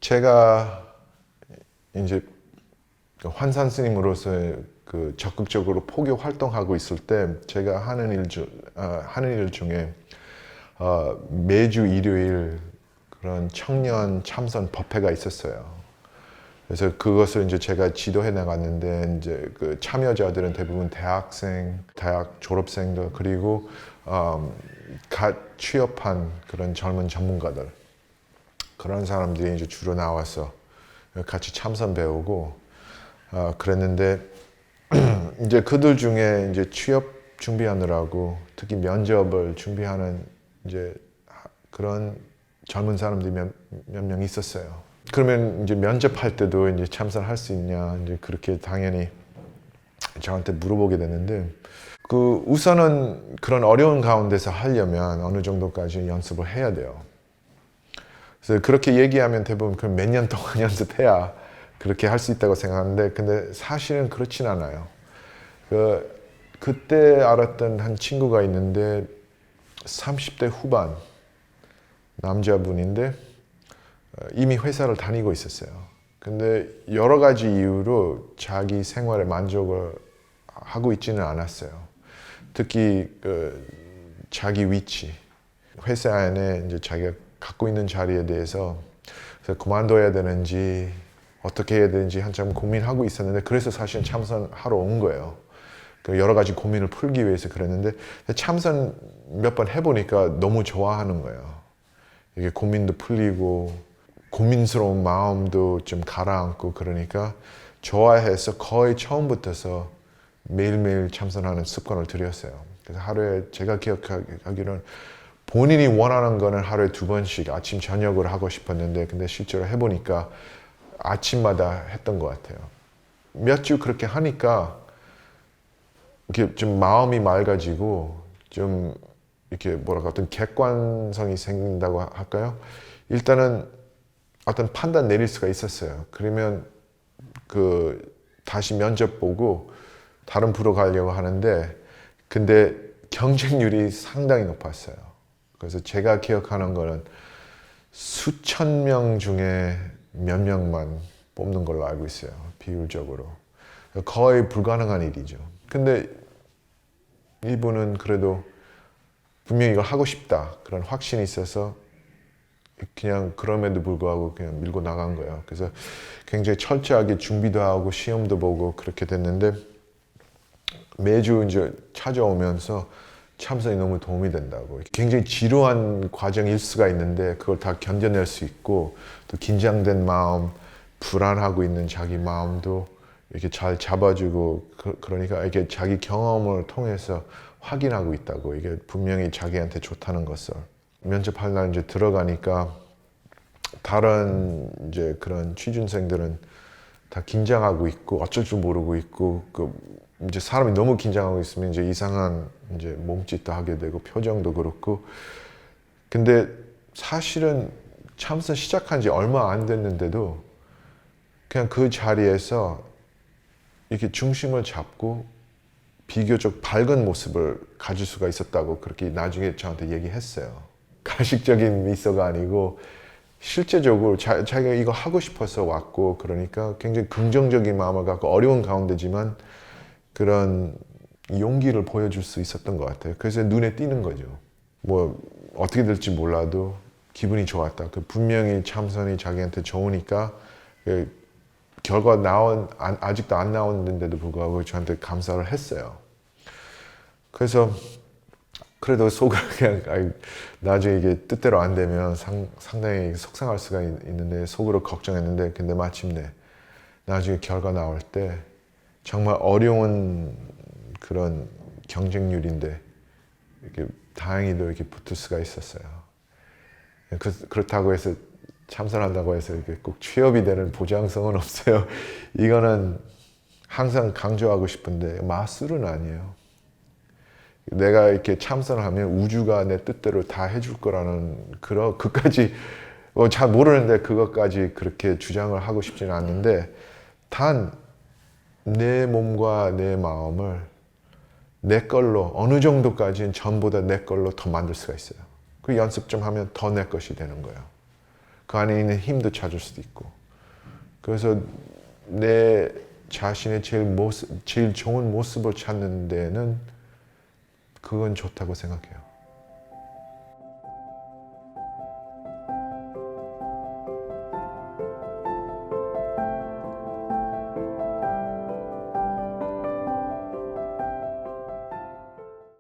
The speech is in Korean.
제가 이제 환산 스님으로서 그 적극적으로 포교 활동하고 있을 때 제가 하는 일 중에 매주 일요일 그런 청년 참선 법회가 있었어요. 그래서 그것을 이제 제가 지도해 나갔는데 이제 그 참여자들은 대부분 대학생, 대학 졸업생들 그리고 갓 취업한 그런 젊은 전문가들 그런 사람들이 이제 주로 나와서 같이 참선 배우고 그랬는데 이제 그들 중에 이제 취업 준비하느라고 특히 면접을 준비하는 이제 그런 젊은 사람들이 몇 명 있었어요. 그러면 이제 면접할 때도 이제 참선할 수 있냐 이제 그렇게 당연히 저한테 물어보게 됐는데 그 우선은 그런 어려운 가운데서 하려면 어느 정도까지 연습을 해야 돼요. 그래서 그렇게 얘기하면 대부분 그럼 몇 년 동안 연습해야 그렇게 할 수 있다고 생각하는데 근데 사실은 그렇진 않아요. 그때 알았던 한 친구가 있는데 30대 후반 남자분인데 이미 회사를 다니고 있었어요. 근데 여러 가지 이유로 자기 생활에 만족을 하고 있지는 않았어요. 특히 자기 위치, 회사 안에 이제 자기가 갖고 있는 자리에 대해서 그래서 그만둬야 되는지 어떻게 해야 되는지 한참 고민하고 있었는데 그래서 사실 참선하러 온 거예요. 여러 가지 고민을 풀기 위해서 그랬는데 참선 몇 번 해보니까 너무 좋아하는 거예요. 이게 고민도 풀리고 고민스러운 마음도 좀 가라앉고 그러니까 좋아해서 거의 처음부터서 매일매일 참선하는 습관을 들였어요. 그래서 하루에 제가 기억하기로는 본인이 원하는 거는 하루에 2번씩 아침 저녁으로 하고 싶었는데 근데 실제로 해보니까 아침마다 했던 것 같아요. 몇 주 그렇게 하니까 이렇게 좀 마음이 맑아지고 좀 이렇게 뭐랄까 어떤 객관성이 생긴다고 할까요? 일단은 어떤 판단 내릴 수가 있었어요. 그러면 다시 면접 보고 다른 부로 가려고 하는데 근데 경쟁률이 상당히 높았어요. 그래서 제가 기억하는 거는 수천 명 중에 몇 명만 뽑는 걸로 알고 있어요. 비율적으로. 거의 불가능한 일이죠. 근데 이분은 그래도 분명히 이걸 하고 싶다. 그런 확신이 있어서 그냥 그럼에도 불구하고 그냥 밀고 나간 거예요. 그래서 굉장히 철저하게 준비도 하고 시험도 보고 그렇게 됐는데 매주 이제 찾아오면서 참선이 너무 도움이 된다고. 굉장히 지루한 과정일 수가 있는데 그걸 다 견뎌낼 수 있고 또 긴장된 마음, 불안하고 있는 자기 마음도 이렇게 잘 잡아주고 그러니까 이게 자기 경험을 통해서 확인하고 있다고. 이게 분명히 자기한테 좋다는 것을. 면접할 날 이제 들어가니까 다른 이제 그런 취준생들은 다 긴장하고 있고 어쩔 줄 모르고 있고 이제 사람이 너무 긴장하고 있으면 이제 이상한 이제 몸짓도 하게 되고 표정도 그렇고 근데 사실은 참선 시작한 지 얼마 안 됐는데도 그냥 그 자리에서 이렇게 중심을 잡고 비교적 밝은 모습을 가질 수가 있었다고 그렇게 나중에 저한테 얘기했어요. 가식적인 미소가 아니고 실제적으로 자기가 이거 하고 싶어서 왔고 그러니까 굉장히 긍정적인 마음을 갖고 어려운 가운데지만 그런 용기를 보여줄 수 있었던 것 같아요. 그래서 눈에 띄는 거죠. 뭐 어떻게 될지 몰라도 기분이 좋았다. 분명히 참선이 자기한테 좋으니까 결과 아직도 안 나왔는데도 불구하고 저한테 감사를 했어요. 그래서 그래도 속으로 그냥 나중에 이게 뜻대로 안 되면 상당히 속상할 수가 있는데 속으로 걱정했는데 근데 마침내 나중에 결과 나올 때 정말 어려운 그런 경쟁률인데 이렇게 다행히도 이렇게 붙을 수가 있었어요. 그렇다고 해서 참선한다고 해서 이렇게 꼭 취업이 되는 보장성은 없어요. 이거는 항상 강조하고 싶은데 마술은 아니에요. 내가 이렇게 참선하면 우주가 내 뜻대로 다 해줄 거라는 그까지 잘 모르는데 그것까지 그렇게 주장을 하고 싶지는 않는데 단 내 몸과 내 마음을 내 걸로 어느 정도까지는 전보다 내 걸로 더 만들 수가 있어요. 그 연습 좀 하면 더 내 것이 되는 거예요. 그 안에 있는 힘도 찾을 수도 있고. 그래서 내 자신의 제일 좋은 모습을 찾는 데는 그건 좋다고 생각해요.